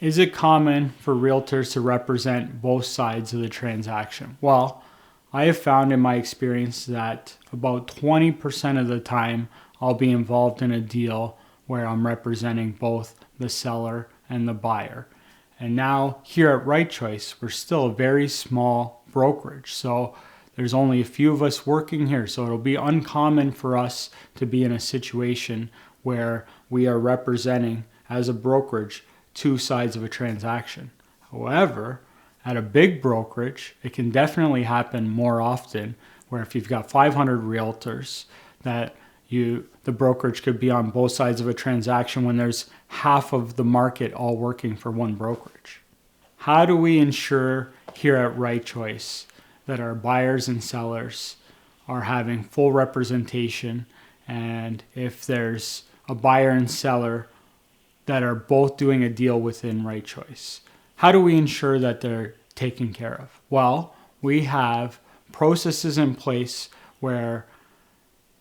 Is it common for realtors to represent both sides of the transaction? Well, I have found in my experience that about 20% of the time I'll be involved in a deal where I'm representing both the seller and the buyer. And now here at Right Choice, we're still a very small brokerage. So there's only a few of us working here. So it'll be uncommon for us to be in a situation where we are representing as a brokerage two sides of a transaction. However, at a big brokerage, it can definitely happen more often where if you've got 500 realtors that the brokerage could be on both sides of a transaction when there's half of the market all working for one brokerage. How do we ensure here at Right Choice that our buyers and sellers are having full representation, and if there's a buyer and seller that are both doing a deal within Right Choice, how do we ensure that they're taken care of? Well, we have processes in place where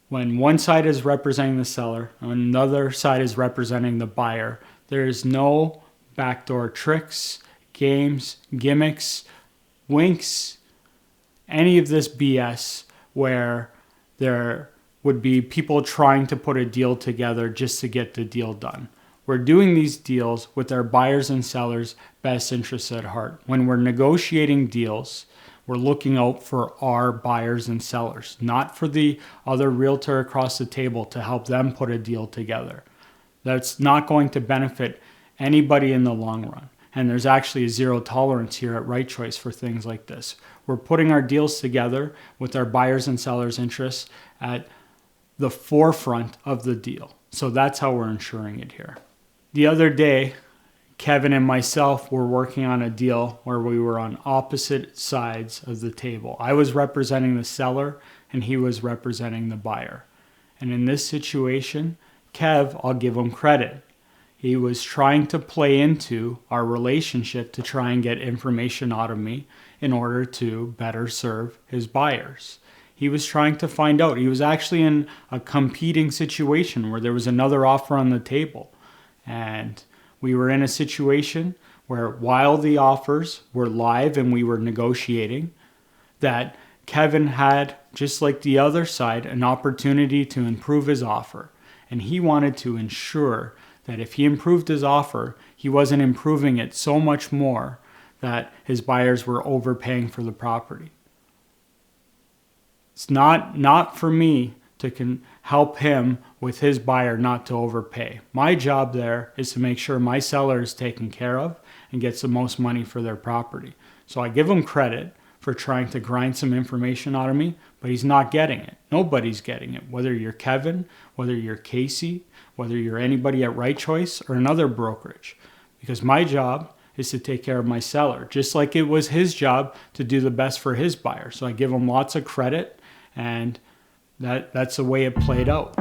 when one side is representing the seller and another side is representing the buyer, there is no backdoor tricks, games, gimmicks, winks, any of this BS where there would be people trying to put a deal together just to get the deal done. We're doing these deals with our buyers and sellers' best interests at heart. When we're negotiating deals, we're looking out for our buyers and sellers, not for the other realtor across the table to help them put a deal together. That's not going to benefit anybody in the long run. And there's actually a zero tolerance here at Right Choice for things like this. We're putting our deals together with our buyers and sellers' interests at the forefront of the deal. So that's how we're ensuring it here. The other day, Kevin and myself were working on a deal where we were on opposite sides of the table. I was representing the seller and he was representing the buyer. And in this situation, Kev, I'll give him credit. He was trying to play into our relationship to try and get information out of me in order to better serve his buyers. He was trying to find out. He was actually in a competing situation where there was another offer on the table. And we were in a situation where while the offers were live and we were negotiating, that Kevin had, just like the other side, an opportunity to improve his offer. And he wanted to ensure that if he improved his offer, he wasn't improving it so much more that his buyers were overpaying for the property. It's not for me to help him with his buyer not to overpay. My job there is to make sure my seller is taken care of and gets the most money for their property. So I give him credit for trying to grind some information out of me, but he's not getting it. Nobody's getting it, whether you're Kevin, whether you're Casey, whether you're anybody at Right Choice or another brokerage. Because my job is to take care of my seller, just like it was his job to do the best for his buyer. So I give him lots of credit, and that's the way it played out.